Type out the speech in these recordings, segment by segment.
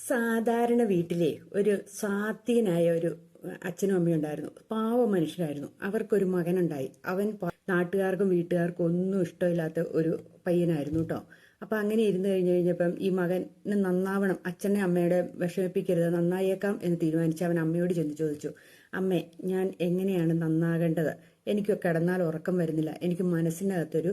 സാധാരണ വീട്ടിലെ ഒരു സ്വാധീനായ ഒരു അച്ഛനും അമ്മയും ഉണ്ടായിരുന്നു. പാവ മനുഷ്യരായിരുന്നു. അവർക്കൊരു മകനുണ്ടായി. അവൻ നാട്ടുകാർക്കും വീട്ടുകാർക്കും ഒന്നും ഇഷ്ടമില്ലാത്ത ഒരു പയ്യനായിരുന്നു കേട്ടോ. അപ്പൊ അങ്ങനെ ഇരുന്ന് കഴിഞ്ഞപ്പം ഈ മകന് നന്നാവണം, അച്ഛനെ അമ്മയുടെ വിഷമിപ്പിക്കരുത്, നന്നായേക്കാം എന്ന് തീരുമാനിച്ച് അവൻ അമ്മയോട് ചെന്ന് ചോദിച്ചു, അമ്മേ, ഞാൻ എങ്ങനെയാണ് നന്നാകേണ്ടത്? എനിക്ക് കിടന്നാൽ ഉറക്കം വരുന്നില്ല, എനിക്ക് മനസ്സിനകത്തൊരു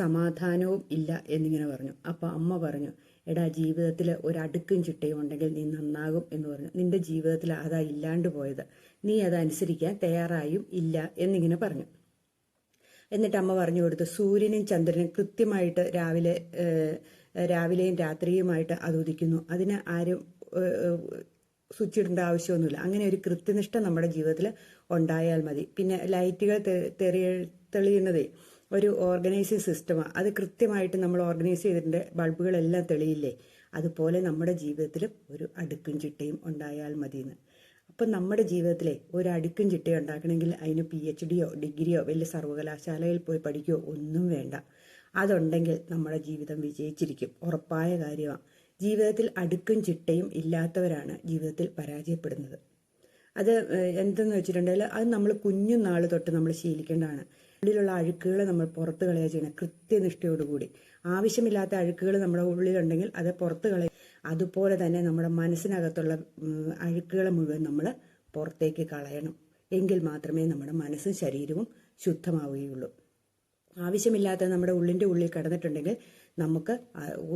സമാധാനവും ഇല്ല എന്നിങ്ങനെ പറഞ്ഞു. അപ്പൊ അമ്മ പറഞ്ഞു, എടാ, ജീവിതത്തിൽ ഒരടുക്കും ചിട്ടയും ഉണ്ടെങ്കിൽ നീ നന്നാകും എന്ന് പറഞ്ഞു. നിന്റെ ജീവിതത്തിൽ അതാ ഇല്ലാണ്ട് പോയത്, നീ അതനുസരിക്കാൻ തയ്യാറായും ഇല്ല എന്നിങ്ങനെ പറഞ്ഞു. എന്നിട്ട് അമ്മ പറഞ്ഞു കൊടുത്തു, സൂര്യനും ചന്ദ്രനും കൃത്യമായിട്ട് രാവിലെയും രാത്രിയുമായിട്ട് അത് ഉദിക്കുന്നു. അതിന് ആരും സ്വിച്ച് ഇടേണ്ട ആവശ്യമൊന്നുമില്ല. അങ്ങനെ ഒരു കൃത്യനിഷ്ഠ നമ്മുടെ ജീവിതത്തിൽ ഉണ്ടായാൽ മതി. പിന്നെ ലൈറ്റുകൾ തെളിയുന്നതേ ഒരു ഓർഗനൈസിങ് സിസ്റ്റമാണ്. അത് കൃത്യമായിട്ട് നമ്മൾ ഓർഗനൈസ് ചെയ്തിട്ടുണ്ട്, ബൾബുകളെല്ലാം തെളിയില്ലേ? അതുപോലെ നമ്മുടെ ജീവിതത്തിൽ ഒരു അടുക്കും ചിട്ടയും ഉണ്ടായാൽ മതിയെന്ന്. അപ്പം നമ്മുടെ ജീവിതത്തിലെ ഒരു അടുക്കും ചിട്ടയും ഉണ്ടാക്കണമെങ്കിൽ അതിന് PhD ഡിഗ്രിയോ വലിയ സർവകലാശാലയിൽ പോയി പഠിക്കുകയോ ഒന്നും വേണ്ട. അതുണ്ടെങ്കിൽ നമ്മുടെ ജീവിതം വിജയിച്ചിരിക്കും, ഉറപ്പായ കാര്യമാണ്. ജീവിതത്തിൽ അടുക്കും ചിട്ടയും ഇല്ലാത്തവരാണ് ജീവിതത്തിൽ പരാജയപ്പെടുന്നത്. അത് എന്തെന്ന് വെച്ചിട്ടുണ്ടെങ്കിൽ അത് നമ്മൾ കുഞ്ഞുനാൾ തൊട്ട് നമ്മൾ ശീലിക്കേണ്ടതാണ്. ഉള്ളിലുള്ള അഴുക്കുകൾ നമ്മൾ പുറത്ത് കളയുക ചെയ്യണം, കൃത്യനിഷ്ഠയോടുകൂടി. ആവശ്യമില്ലാത്ത അഴുക്കുകൾ നമ്മുടെ ഉള്ളിലുണ്ടെങ്കിൽ അത് പുറത്ത് കളയുക. അതുപോലെ തന്നെ നമ്മുടെ മനസ്സിനകത്തുള്ള അഴുക്കുകൾ മുഴുവൻ നമ്മൾ പുറത്തേക്ക് കളയണം. എങ്കിൽ മാത്രമേ നമ്മുടെ മനസ്സും ശരീരവും ശുദ്ധമാവുകയുള്ളൂ. ആവശ്യമില്ലാത്ത നമ്മുടെ ഉള്ളിൽ കിടന്നിട്ടുണ്ടെങ്കിൽ നമുക്ക്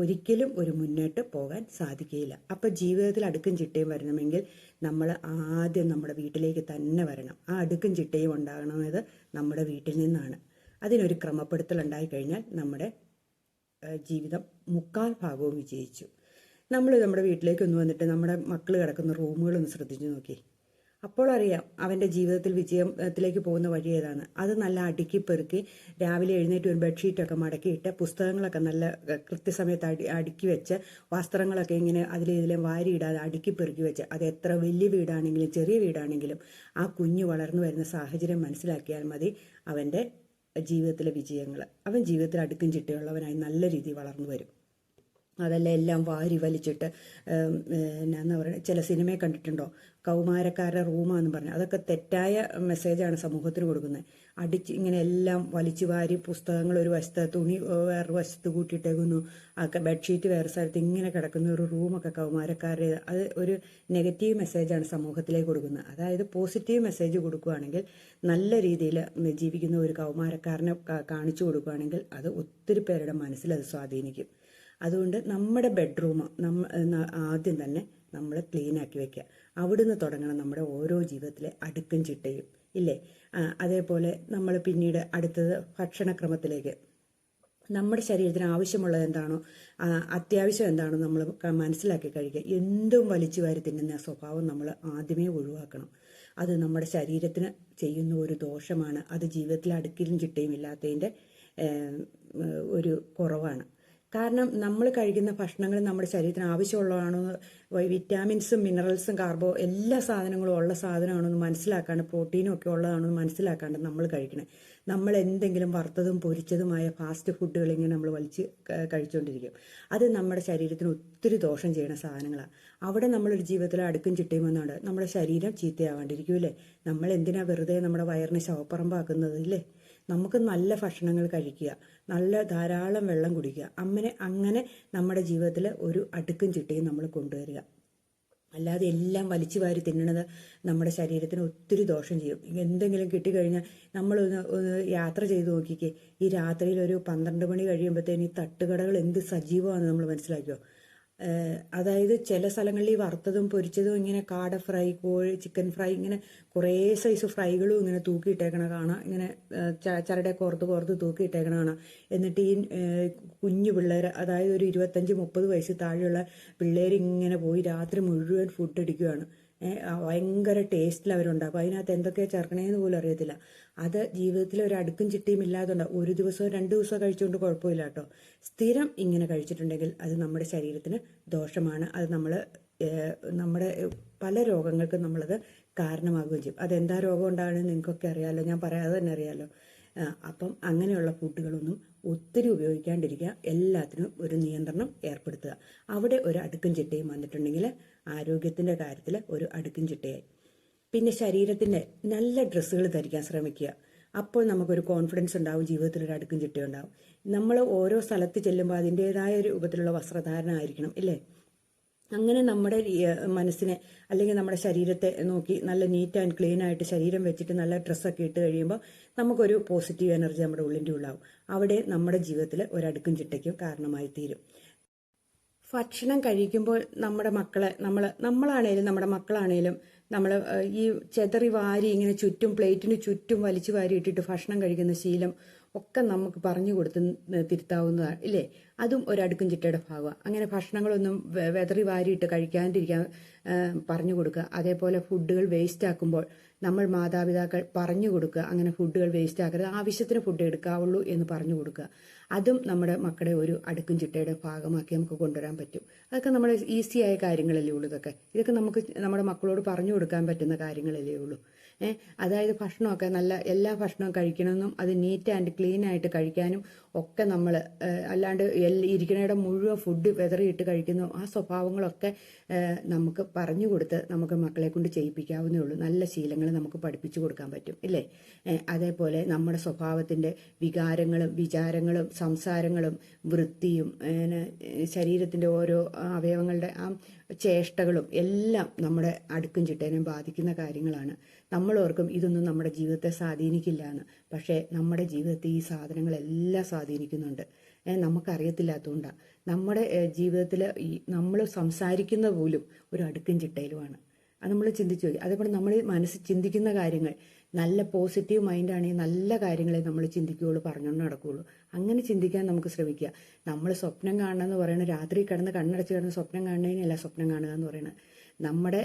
ഒരിക്കലും ഒരു മുന്നോട്ട് പോകാൻ സാധിക്കുകയില്ല. അപ്പം ജീവിതത്തിൽ അടുക്കും ചിട്ടയും വരണമെങ്കിൽ നമ്മൾ ആദ്യം നമ്മുടെ വീട്ടിലേക്ക് തന്നെ വരണം. ആ അടുക്കും ചിട്ടയും ഉണ്ടാകണമെന്നത് നമ്മുടെ വീട്ടിൽ നിന്നാണ്. അതിനൊരു ക്രമപ്പെടുത്തൽ ഉണ്ടായിക്കഴിഞ്ഞാൽ നമ്മുടെ ജീവിതം മുക്കാൽ ഭാഗവും വിജയിച്ചു. നമ്മൾ നമ്മുടെ വീട്ടിലേക്ക് ഒന്ന് വന്നിട്ട് നമ്മുടെ മക്കൾ കിടക്കുന്ന റൂമുകളൊന്ന് ശ്രദ്ധിച്ചു നോക്കി. അപ്പോൾ അറിയാം അവൻ്റെ ജീവിതത്തിൽ വിജയത്തിലേക്ക് പോകുന്ന വഴി ഏതാണ്. അത് നല്ല അടുക്കി പെറുക്കി രാവിലെ എഴുന്നേറ്റ് ഒരു ബെഡ്ഷീറ്റൊക്കെ മടക്കിയിട്ട് പുസ്തകങ്ങളൊക്കെ നല്ല കൃത്യസമയത്ത് അടുക്കി വെച്ച് വസ്ത്രങ്ങളൊക്കെ ഇങ്ങനെ ഇതിലും വാരിയിടാതെ അടുക്കി പെറുക്കി വെച്ച്, അത് എത്ര വലിയ വീടാണെങ്കിലും ചെറിയ വീടാണെങ്കിലും ആ കുഞ്ഞ് വളർന്നു വരുന്ന സാഹചര്യം മനസ്സിലാക്കിയാൽ മതി അവൻ്റെ ജീവിതത്തിലെ വിജയങ്ങൾ. അവൻ ജീവിതത്തിൽ അടുക്കും ചിട്ടയുള്ളവനായി നല്ല രീതിയിൽ വളർന്നു വരും. അതെല്ലാം എല്ലാം വാരി വലിച്ചിട്ട് എന്നാ പറയുക, ചില സിനിമയെ കണ്ടിട്ടുണ്ടോ, കൗമാരക്കാരുടെ റൂമാന്ന് പറഞ്ഞ്, അതൊക്കെ തെറ്റായ മെസ്സേജാണ് സമൂഹത്തിന് കൊടുക്കുന്നത്. ഇങ്ങനെ എല്ലാം വലിച്ചു വാരി പുസ്തകങ്ങൾ ഒരു വശത്ത്, തുണി വേറൊരു വശത്ത് കൂട്ടിയിട്ടേക്കുന്നു, ബെഡ്ഷീറ്റ് വേറെ സ്ഥലത്ത് ഇങ്ങനെ കിടക്കുന്ന ഒരു റൂമൊക്കെ കൗമാരക്കാരുടെ, അത് ഒരു നെഗറ്റീവ് മെസ്സേജാണ് സമൂഹത്തിലേക്ക് കൊടുക്കുന്നത്. അതായത് പോസിറ്റീവ് മെസ്സേജ് കൊടുക്കുകയാണെങ്കിൽ, നല്ല രീതിയിൽ ജീവിക്കുന്ന ഒരു കൗമാരക്കാരനെ കാണിച്ചു കൊടുക്കുകയാണെങ്കിൽ അത് ഒത്തിരി പേരുടെ മനസ്സിൽ അത് സ്വാധീനിക്കും. അതുകൊണ്ട് നമ്മുടെ ബെഡ്റൂം ആദ്യം തന്നെ നമ്മൾ ക്ലീൻ ആക്കി വെക്കുക. അവിടുന്ന് തുടങ്ങണം നമ്മുടെ ഓരോ ജീവിതത്തിലെ അടുക്കും ചിട്ടയും, ഇല്ലേ? അതേപോലെ നമ്മൾ പിന്നീട് അടുത്തത് ഭക്ഷണക്രമത്തിലേക്ക്. നമ്മുടെ ശരീരത്തിന് ആവശ്യമുള്ളത് എന്താണോ, അത്യാവശ്യം എന്താണോ നമ്മൾ മനസ്സിലാക്കി കഴിക്കുക. എന്തും വലിച്ചു വാരി തിന്നുന്ന സ്വഭാവം നമ്മൾ ആദ്യമേ ഒഴിവാക്കണം. അത് നമ്മുടെ ശരീരത്തിന് ചെയ്യുന്ന ഒരു ദോഷമാണ്. അത് ജീവിതത്തിൽ അടുക്കിലും ചിട്ടയും ഇല്ലാത്തതിൻ്റെ ഒരു കുറവാണ്. കാരണം നമ്മൾ കഴിക്കുന്ന ഭക്ഷണങ്ങൾ നമ്മുടെ ശരീരത്തിന് ആവശ്യമുള്ളതാണോ, വിറ്റാമിൻസും മിനറൽസും കാർബോ എല്ലാ സാധനങ്ങളും ഉള്ള സാധനമാണോ എന്ന് മനസ്സിലാക്കാണ്ട്, പ്രോട്ടീനും ഒക്കെ ഉള്ളതാണോ എന്ന് മനസ്സിലാക്കാണ്ട് നമ്മൾ കഴിക്കണേ. നമ്മൾ എന്തെങ്കിലും വറുത്തതും പൊരിച്ചതുമായ ഫാസ്റ്റ് ഫുഡുകൾ ഇങ്ങനെ നമ്മൾ വലിച്ച് കഴിച്ചുകൊണ്ടിരിക്കും. അത് നമ്മുടെ ശരീരത്തിന് ഒത്തിരി ദോഷം ചെയ്യുന്ന സാധനങ്ങളാണ്. അവിടെ നമ്മളൊരു ജീവിതത്തിൽ അടുക്കും ചിട്ടയും വന്നാണ് നമ്മുടെ ശരീരം ചീത്തയാവാണ്ടിരിക്കൂല്ലേ? നമ്മൾ എന്തിനാ വെറുതെ നമ്മുടെ വയറിനെ ശവപ്പറമ്പാക്കുന്നത്, ഇല്ലേ? നമുക്ക് നല്ല ഭക്ഷണങ്ങൾ കഴിക്കുക, നല്ല ധാരാളം വെള്ളം കുടിക്കുക. അങ്ങനെ നമ്മുടെ ജീവിതത്തിൽ ഒരു അടുക്കും ചിട്ടയും നമ്മൾ കൊണ്ടുവരിക. അല്ലാതെ എല്ലാം വലിച്ചു വാരി തിന്നണത് നമ്മുടെ ശരീരത്തിന് ഒത്തിരി ദോഷം ചെയ്യും. എന്തെങ്കിലും കിട്ടിക്കഴിഞ്ഞാൽ നമ്മളൊന്ന് യാത്ര ചെയ്ത് നോക്കിക്കേ. ഈ രാത്രിയിൽ ഒരു 12 മണി കഴിയുമ്പോഴത്തേന് ഈ തട്ടുകടകൾ എന്ത് സജീവമാണെന്ന് നമ്മൾ മനസ്സിലാക്കിയോ? അതായത് ചില സ്ഥലങ്ങളിൽ ഈ വറുത്തതും പൊരിച്ചതും ഇങ്ങനെ കാട ഫ്രൈ, ചിക്കൻ ഫ്രൈ, ഇങ്ങനെ കുറേ സൈസ് ഫ്രൈകളും ഇങ്ങനെ തൂക്കിയിട്ടേക്കണ കാണാം. ഇങ്ങനെ ചരടെ കോർത്ത് തൂക്കിയിട്ടേക്കണ കാണാം. എന്നിട്ട് ഈ കുഞ്ഞു പിള്ളേർ, അതായത് ഒരു 25-30 വയസ്സ് താഴെയുള്ള പിള്ളേർ ഇങ്ങനെ പോയി രാത്രി മുഴുവൻ ഫുഡ് അടിക്കുകയാണ്. ഭയങ്കര ടേസ്റ്റിൽ അവരുണ്ടാക്കും. അതിനകത്ത് എന്തൊക്കെയാണ് ചേർക്കണേന്ന് പോലും അറിയത്തില്ല. അത് ജീവിതത്തിൽ ഒരു അടുക്കും ചിട്ടയും ഇല്ലാതുണ്ടാവും. ഒരു ദിവസമോ 2 ദിവസമോ കഴിച്ചുകൊണ്ട് കുഴപ്പമില്ല കേട്ടോ. സ്ഥിരം ഇങ്ങനെ കഴിച്ചിട്ടുണ്ടെങ്കിൽ അത് നമ്മുടെ ശരീരത്തിന് ദോഷമാണ്. അത് നമ്മുടെ പല രോഗങ്ങൾക്കും നമ്മളത് കാരണമാകുകയും ചെയ്യും. അതെന്താ രോഗം ഉണ്ടാകുന്നത് നിങ്ങൾക്കൊക്കെ അറിയാമല്ലോ, ഞാൻ പറയാതെ തന്നെ അറിയാമല്ലോ. അപ്പം അങ്ങനെയുള്ള ഫുഡുകളൊന്നും ഒത്തിരി ഉപയോഗിക്കാണ്ടിരിക്കുക, എല്ലാത്തിനും ഒരു നിയന്ത്രണം ഏർപ്പെടുത്തുക. അവിടെ ഒരു അടുക്കും ചിട്ടയും വന്നിട്ടുണ്ടെങ്കിൽ ആരോഗ്യത്തിൻ്റെ കാര്യത്തിൽ ഒരു അടുക്കും ചിട്ടയായി. പിന്നെ ശരീരത്തിൻ്റെ നല്ല ഡ്രസ്സുകൾ ധരിക്കാൻ ശ്രമിക്കുക. അപ്പോൾ നമുക്കൊരു കോൺഫിഡൻസ് ഉണ്ടാവും, ജീവിതത്തിൽ ഒരു അടുക്കും ചിട്ടയുണ്ടാവും. നമ്മൾ ഓരോ സ്ഥലത്ത് ചെല്ലുമ്പോൾ അതിൻ്റെതായ രൂപത്തിലുള്ള വസ്ത്രധാരണ ആയിരിക്കണം, ഇല്ലേ? അങ്ങനെ നമ്മുടെ മനസ്സിനെ അല്ലെങ്കിൽ നമ്മുടെ ശരീരത്തെ നോക്കി നല്ല നീറ്റ് ആൻഡ് ക്ലീൻ ആയിട്ട് ശരീരം വെച്ചിട്ട് നല്ല ഡ്രസ്സൊക്കെ ഇട്ട് കഴിയുമ്പോൾ നമുക്കൊരു പോസിറ്റീവ് എനർജി നമ്മുടെ ഉള്ളിൻ്റെ ഉള്ളാവും. അവിടെ നമ്മുടെ ജീവിതത്തിൽ ഒരടുക്കും ചിട്ടയ്ക്കും കാരണമായി തീരും. ഭക്ഷണം കഴിക്കുമ്പോൾ നമ്മുടെ മക്കളെ നമ്മളാണേലും നമ്മുടെ മക്കളാണേലും നമ്മൾ ഈ ചെതറി വാരി ഇങ്ങനെ ചുറ്റും പ്ലേറ്റിന് ചുറ്റും വലിച്ചു വാരി ഇട്ടിട്ട് ഭക്ഷണം കഴിക്കുന്ന ശീലം ഒക്കെ നമുക്ക് പറഞ്ഞു കൊടുത്ത് തിരുത്താവുന്നതാണ്, ഇല്ലേ? അതും ഒരടുക്കും ചിട്ടയുടെ ഭാഗമാണ്. അങ്ങനെ ഭക്ഷണങ്ങളൊന്നും വെതറി വാരിയിട്ട് കഴിക്കാണ്ടിരിക്കാൻ പറഞ്ഞു കൊടുക്കുക. അതേപോലെ ഫുഡുകൾ വേസ്റ്റ് ആക്കുമ്പോൾ നമ്മൾ മാതാപിതാക്കൾ പറഞ്ഞു കൊടുക്കുക, അങ്ങനെ ഫുഡുകൾ വേസ്റ്റ് ആക്കരുത്, ആവശ്യത്തിന് ഫുഡ് എടുക്കാവുള്ളൂ എന്ന് പറഞ്ഞു കൊടുക്കുക. അതും നമ്മുടെ മക്കളുടെ ഒരു അടുക്കും ചിട്ടയുടെ ഭാഗമാക്കി നമുക്ക് കൊണ്ടുവരാൻ പറ്റും. അതൊക്കെ നമ്മുടെ ഈസിയായ കാര്യങ്ങളല്ലേ ഉള്ളൂ. ഇതൊക്കെ നമുക്ക് നമ്മുടെ മക്കളോട് പറഞ്ഞു കൊടുക്കാൻ പറ്റുന്ന കാര്യങ്ങളല്ലേ ഉള്ളൂ. അതായത് ഭക്ഷണമൊക്കെ എല്ലാ ഭക്ഷണവും കഴിക്കണമെന്നും അത് നീറ്റ് ആൻഡ് ക്ലീൻ ആയിട്ട് കഴിക്കാനും ഒക്കെ നമ്മൾ അല്ലാണ്ട് ഇരിക്കണയുടെ മുഴുവൻ ഫുഡ് വെതറിയിട്ട് കഴിക്കുന്നു, ആ സ്വഭാവങ്ങളൊക്കെ നമുക്ക് പറഞ്ഞു കൊടുത്ത് നമുക്ക് മക്കളെ കൊണ്ട് ചെയ്യിപ്പിക്കാവുന്നേ ഉള്ളൂ. നല്ല ശീലങ്ങൾ നമുക്ക് പഠിപ്പിച്ചു കൊടുക്കാൻ പറ്റും, ഇല്ലേ? അതേപോലെ നമ്മുടെ സ്വഭാവത്തിൻ്റെ വികാരങ്ങളും വിചാരങ്ങളും സംസാരങ്ങളും വൃത്തിയും ശരീരത്തിൻ്റെ ഓരോ അവയവങ്ങളുടെ ആ ചേഷ്ടകളും എല്ലാം നമ്മുടെ അടുക്കും ചിട്ടേനെ ബാധിക്കുന്ന കാര്യങ്ങളാണ്. നമ്മളോർക്കും ഇതൊന്നും നമ്മുടെ ജീവിതത്തെ സ്വാധീനിക്കില്ല എന്ന്, പക്ഷേ നമ്മുടെ ജീവിതത്തെ ഈ സാധനങ്ങളെല്ലാം സ്വാധീനിക്കുന്നുണ്ട്. നമുക്കറിയത്തില്ലാത്തതുകൊണ്ടാണ്. നമ്മുടെ ജീവിതത്തിൽ നമ്മൾ സംസാരിക്കുന്ന പോലും ഒരു അടുക്കും ചിട്ടയിലുമാണ്. അത് നമ്മൾ ചിന്തിച്ചു പോയി. അതേപോലെ നമ്മൾ മനസ്സിൽ ചിന്തിക്കുന്ന കാര്യങ്ങൾ നല്ല പോസിറ്റീവ് മൈൻഡാണെങ്കിൽ നല്ല കാര്യങ്ങളെ നമ്മൾ ചിന്തിക്കുകയുള്ളൂ, പറഞ്ഞുകൊണ്ട് നടക്കുകയുള്ളൂ. അങ്ങനെ ചിന്തിക്കാൻ നമുക്ക് ശ്രമിക്കുക. നമ്മൾ സ്വപ്നം കാണണം എന്ന് പറയുന്നത് രാത്രി കിടന്ന് കണ്ണടച്ച് കിടന്ന് സ്വപ്നം കാണുന്നതിനല്ല സ്വപ്നം കാണുക എന്ന് പറയുന്നത്. നമ്മുടെ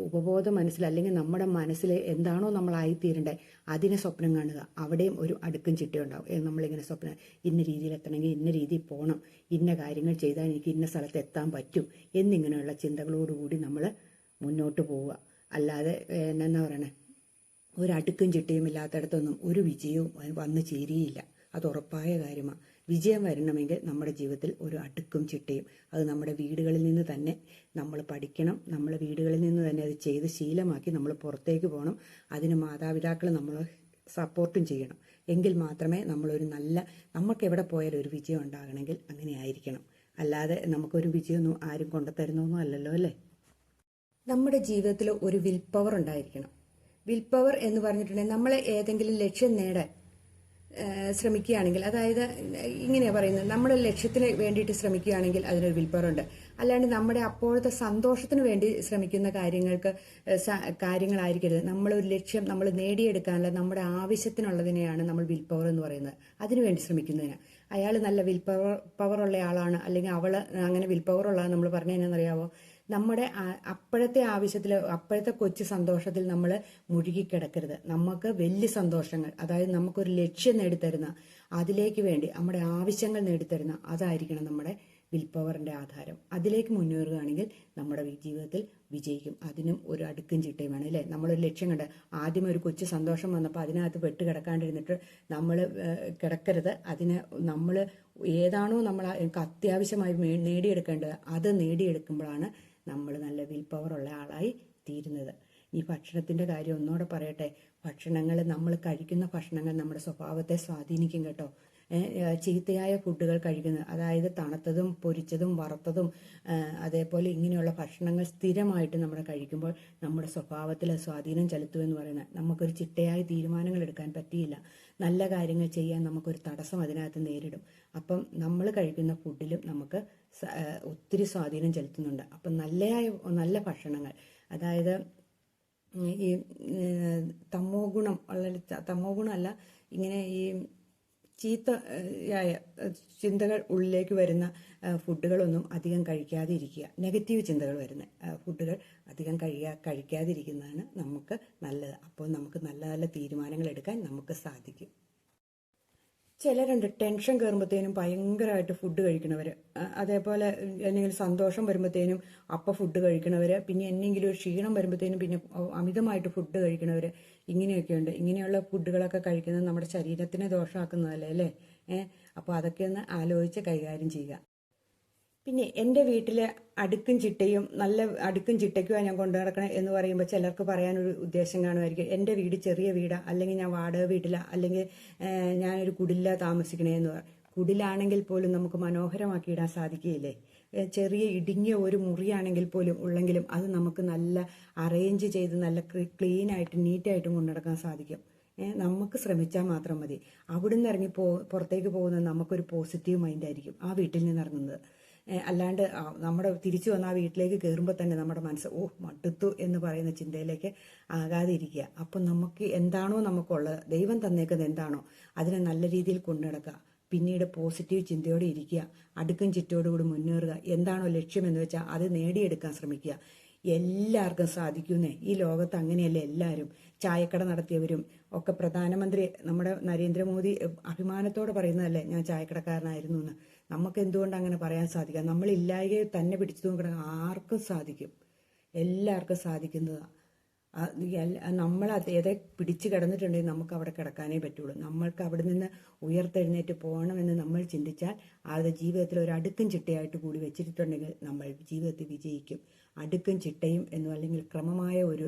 ഉപബോധ മനസ്സിൽ അല്ലെങ്കിൽ നമ്മുടെ മനസ്സിൽ എന്താണോ നമ്മളായിത്തീരേണ്ടത് അതിനെ സ്വപ്നം കാണുക. അവിടെയും ഒരു അടുക്കും ചിട്ടയുണ്ടാവും. നമ്മളിങ്ങനെ സ്വപ്നം ഇന്ന രീതിയിൽ എത്തണമെങ്കിൽ ഇന്ന രീതിയിൽ പോകണം, ഇന്ന കാര്യങ്ങൾ ചെയ്താൽ എനിക്ക് ഇന്ന സ്ഥലത്ത് എത്താൻ പറ്റും എന്നിങ്ങനെയുള്ള ചിന്തകളോടുകൂടി നമ്മൾ മുന്നോട്ട് പോവുക. അല്ലാതെ എന്നാ പറയണേ, ഒരടുക്കും ചിട്ടയും ഇല്ലാത്തടത്തൊന്നും ഒരു വിജയവും വന്നു ചേരുകയില്ല. അത് ഉറപ്പായ കാര്യമാണ്. വിജയം വരണമെങ്കിൽ നമ്മുടെ ജീവിതത്തിൽ ഒരു അടുക്കും ചിട്ടയും അത് നമ്മുടെ വീടുകളിൽ നിന്ന് തന്നെ നമ്മൾ പഠിക്കണം. നമ്മൾ വീടുകളിൽ നിന്ന് തന്നെ അത് ചെയ്ത് ശീലമാക്കി നമ്മൾ പുറത്തേക്ക് പോകണം. അതിന് മാതാപിതാക്കൾ നമ്മൾ സപ്പോർട്ടും ചെയ്യണം. എങ്കിൽ മാത്രമേ നമുക്ക് എവിടെ പോയാലും ഒരു വിജയം ഉണ്ടാകണമെങ്കിൽ അങ്ങനെ ആയിരിക്കണം. അല്ലാതെ നമുക്കൊരു വിജയമൊന്നും ആരും കൊണ്ടുതരുന്നൊന്നും അല്ലല്ലോ, അല്ലേ? നമ്മുടെ ജീവിതത്തിൽ ഒരു വിൽ പവർ ഉണ്ടായിരിക്കണം. വിൽ പവർ എന്ന് പറഞ്ഞിട്ടുണ്ടെങ്കിൽ നമ്മൾ ഏതെങ്കിലും ലക്ഷ്യം നേടാൻ ശ്രമിക്കുകയാണെങ്കിൽ, അതായത് ഇങ്ങനെയാണ് പറയുന്നത്, നമ്മുടെ ലക്ഷ്യത്തിന് വേണ്ടിയിട്ട് ശ്രമിക്കുകയാണെങ്കിൽ അതിനൊരു വിൽ പവർ ഉണ്ട്. അല്ലാണ്ട് നമ്മുടെ അപ്പോഴത്തെ സന്തോഷത്തിന് വേണ്ടി ശ്രമിക്കുന്ന കാര്യങ്ങളായിരിക്കരുത്. നമ്മളൊരു ലക്ഷ്യം നമ്മൾ നേടിയെടുക്കാനുള്ള നമ്മുടെ ആവശ്യത്തിനുള്ളതിനെയാണ് നമ്മൾ വിൽ പവർ എന്ന് പറയുന്നത്. അതിനുവേണ്ടി ശ്രമിക്കുന്നതിന് അയാൾ നല്ല വിൽ പവറുള്ള ആളാണ് അല്ലെങ്കിൽ അവൾ അങ്ങനെ വിൽ പവറുള്ളതാണ് നമ്മൾ പറഞ്ഞതെന്നറിയാവോ? നമ്മുടെ അപ്പോഴത്തെ ആവശ്യത്തിൽ അപ്പോഴത്തെ കൊച്ചു സന്തോഷത്തിൽ നമ്മൾ മുഴുകിക്കിടക്കരുത്. നമുക്ക് വലിയ സന്തോഷങ്ങൾ, അതായത് നമുക്കൊരു ലക്ഷ്യം നേടിത്തരുന്ന അതിലേക്ക് വേണ്ടി നമ്മുടെ ആവശ്യങ്ങൾ നേടിത്തരുന്ന അതായിരിക്കണം നമ്മുടെ വിൽ പവറിൻ്റെ ആധാരം. അതിലേക്ക് മുന്നേറുകയാണെങ്കിൽ നമ്മുടെ ജീവിതത്തിൽ വിജയിക്കും. അതിനും ഒരു അടുക്കും ചിട്ടയും വേണം, അല്ലേ? നമ്മളൊരു ലക്ഷ്യം കണ്ട് ആദ്യം ഒരു കൊച്ചു സന്തോഷം വന്നപ്പോൾ അതിനകത്ത് പെട്ട് കിടക്കാണ്ടിരുന്നിട്ട് നമ്മൾ കിടക്കരുത്. അതിന് നമ്മൾ ഏതാണോ നമ്മൾ അത്യാവശ്യമായി നേടിയെടുക്കേണ്ടത് അത് നേടിയെടുക്കുമ്പോഴാണ് നമ്മൾ നല്ല വിൽ പവറുള്ള ആളായി തീരുന്നത്. ഈ ഭക്ഷണത്തിൻ്റെ കാര്യം ഒന്നുകൂടെ പറയട്ടെ. നമ്മൾ കഴിക്കുന്ന ഭക്ഷണങ്ങൾ നമ്മുടെ സ്വഭാവത്തെ സ്വാധീനിക്കും കേട്ടോ. ചീത്തയായ ഫുഡുകൾ കഴിക്കുന്നത്, അതായത് തണുത്തതും പൊരിച്ചതും വറുത്തതും അതേപോലെ ഇങ്ങനെയുള്ള ഭക്ഷണങ്ങൾ സ്ഥിരമായിട്ട് നമ്മൾ കഴിക്കുമ്പോൾ നമ്മുടെ സ്വഭാവത്തിൽ സ്വാധീനം ചെലുത്തുമെന്ന് പറയുന്നത്. നമുക്കൊരു ചിട്ടയായ തീരുമാനങ്ങൾ എടുക്കാൻ പറ്റിയില്ല. നല്ല കാര്യങ്ങൾ ചെയ്യാൻ നമുക്കൊരു തടസ്സം അതിനകത്ത് നേരിടും. അപ്പം നമ്മൾ കഴിക്കുന്ന ഫുഡിലും നമുക്ക് ഒത്തിരി സ്വാധീനം ചെലുത്തുന്നുണ്ട്. അപ്പം നല്ല ഭക്ഷണങ്ങൾ, അതായത് ഈ തമോ ഗുണമല്ല, ഇങ്ങനെ ഈ ചീത്തയായ ചിന്തകൾ ഉള്ളിലേക്ക് വരുന്ന ഫുഡുകളൊന്നും അധികം കഴിക്കാതെ ഇരിക്കുക. നെഗറ്റീവ് ചിന്തകൾ വരുന്ന ഫുഡുകൾ അധികം കഴിക്കാതിരിക്കുന്നതാണ് നമുക്ക് നല്ലത്. അപ്പോൾ നമുക്ക് നല്ല നല്ല തീരുമാനങ്ങൾ എടുക്കാൻ നമുക്ക് സാധിക്കും. ചിലരുണ്ട് ടെൻഷൻ കയറുമ്പോഴത്തേനും ഭയങ്കരമായിട്ട് ഫുഡ് കഴിക്കണവർ, അതേപോലെ എന്തെങ്കിലും സന്തോഷം വരുമ്പോഴത്തേനും ഫുഡ് കഴിക്കണവർ, പിന്നെ എന്തെങ്കിലും ഒരു ക്ഷീണം വരുമ്പോഴത്തേനും പിന്നെ അമിതമായിട്ട് ഫുഡ് കഴിക്കണവർ, ഇങ്ങനെയൊക്കെയുണ്ട്. ഇങ്ങനെയുള്ള ഫുഡുകളൊക്കെ കഴിക്കുന്നത് നമ്മുടെ ശരീരത്തിനെ ദോഷമാക്കുന്നതല്ലേ, അല്ലേ? അപ്പോൾ അതൊക്കെ ഒന്ന് ആലോചിച്ച് കൈകാര്യം ചെയ്യുക. പിന്നെ എൻ്റെ വീട്ടിൽ അടുക്കും ചിട്ടയും നല്ല അടുക്കും ചിട്ടയ്ക്കുമാണ് ഞാൻ കൊണ്ടു നടക്കണം എന്ന് പറയുമ്പോൾ ചിലർക്ക് പറയാനൊരു ഉദ്ദേശം കാണുമായിരിക്കും, എൻ്റെ വീട് ചെറിയ വീടാണ്, അല്ലെങ്കിൽ ഞാൻ വാടക വീട്ടിലാണ്, അല്ലെങ്കിൽ ഞാനൊരു കുടിലാണ് താമസിക്കണേന്ന് പറയും. കുടിലാണെങ്കിൽ പോലും നമുക്ക് മനോഹരമാക്കി ഇടാൻ സാധിക്കുകയില്ലേ? ചെറിയ ഇടുങ്ങിയ ഒരു മുറിയാണെങ്കിൽ പോലും ഉള്ളെങ്കിലും അത് നമുക്ക് നല്ല അറേഞ്ച് ചെയ്ത് നല്ല ക്ലീനായിട്ടും നീറ്റായിട്ടും കൊണ്ടു നടക്കാൻ സാധിക്കും. നമുക്ക് ശ്രമിച്ചാൽ മാത്രം മതി. അവിടുന്ന് ഇറങ്ങി പുറത്തേക്ക് പോകുന്നത് നമുക്കൊരു പോസിറ്റീവ് മൈൻഡായിരിക്കും ആ വീട്ടിൽ നിന്ന് ഇറങ്ങുന്നത്. അല്ലാണ്ട് നമ്മുടെ തിരിച്ചു വന്ന ആ വീട്ടിലേക്ക് കയറുമ്പോൾ തന്നെ നമ്മുടെ മനസ്സ് മടുത്തു എന്ന് പറയുന്ന ചിന്തയിലേക്ക് ആകാതെ ഇരിക്കുക. അപ്പം നമുക്ക് എന്താണോ നമുക്കുള്ളത്, ദൈവം തന്നേക്കുന്നത് എന്താണോ അതിനെ നല്ല രീതിയിൽ കൊണ്ടു നടക്കുക. പിന്നീട് പോസിറ്റീവ് ചിന്തയോടെ ഇരിക്കുക, അടുക്കും ചിട്ടയോടുകൂടി മുന്നേറുക. എന്താണോ ലക്ഷ്യമെന്ന് വെച്ചാൽ അത് നേടിയെടുക്കാൻ ശ്രമിക്കുക. എല്ലാവർക്കും സാധിക്കുന്നേ. ഈ ലോകത്ത് അങ്ങനെയല്ലേ എല്ലാവരും. ചായക്കട നടത്തിയവരും ഒക്കെ പ്രധാനമന്ത്രി നമ്മുടെ നരേന്ദ്രമോദി അഭിമാനത്തോടെ പറയുന്നതല്ലേ ഞാൻ ചായക്കടക്കാരനായിരുന്നു എന്ന്. നമുക്ക് എന്തുകൊണ്ട് അങ്ങനെ പറയാൻ സാധിക്കാം? നമ്മളില്ലായകയെ തന്നെ പിടിച്ചു നോക്കണം, ആർക്കും സാധിക്കും, എല്ലാവർക്കും സാധിക്കുന്നതാണ്. നമ്മൾ ഏതെ പിടിച്ചു കിടന്നിട്ടുണ്ടെങ്കിൽ നമുക്ക് അവിടെ കിടക്കാനേ പറ്റുള്ളൂ. നമ്മൾക്ക് അവിടെ നിന്ന് ഉയർത്തെഴുന്നേറ്റ് പോകണമെന്ന് നമ്മൾ ചിന്തിച്ചാൽ അത് ജീവിതത്തിൽ ഒരു അടുക്കും ചിട്ടയായിട്ട് കൂടി വെച്ചിട്ടുണ്ടെങ്കിൽ നമ്മൾ ജീവിതത്തിൽ വിജയിക്കും. അടുക്കും ചിട്ടയും എന്നും അല്ലെങ്കിൽ ക്രമമായ ഒരു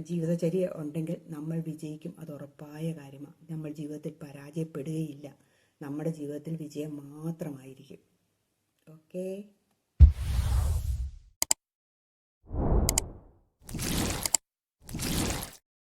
ജീവിതചര്യ ഉണ്ടെങ്കിൽ നമ്മൾ വിജയിക്കും. അത് ഉറപ്പായ കാര്യമാണ്. നമ്മൾ ജീവിതത്തിൽ പരാജയപ്പെടുകയില്ല. നമ്മുടെ ജീവിതത്തിൽ വിജയം മാത്രമായിരിക്കും. ഓക്കേ.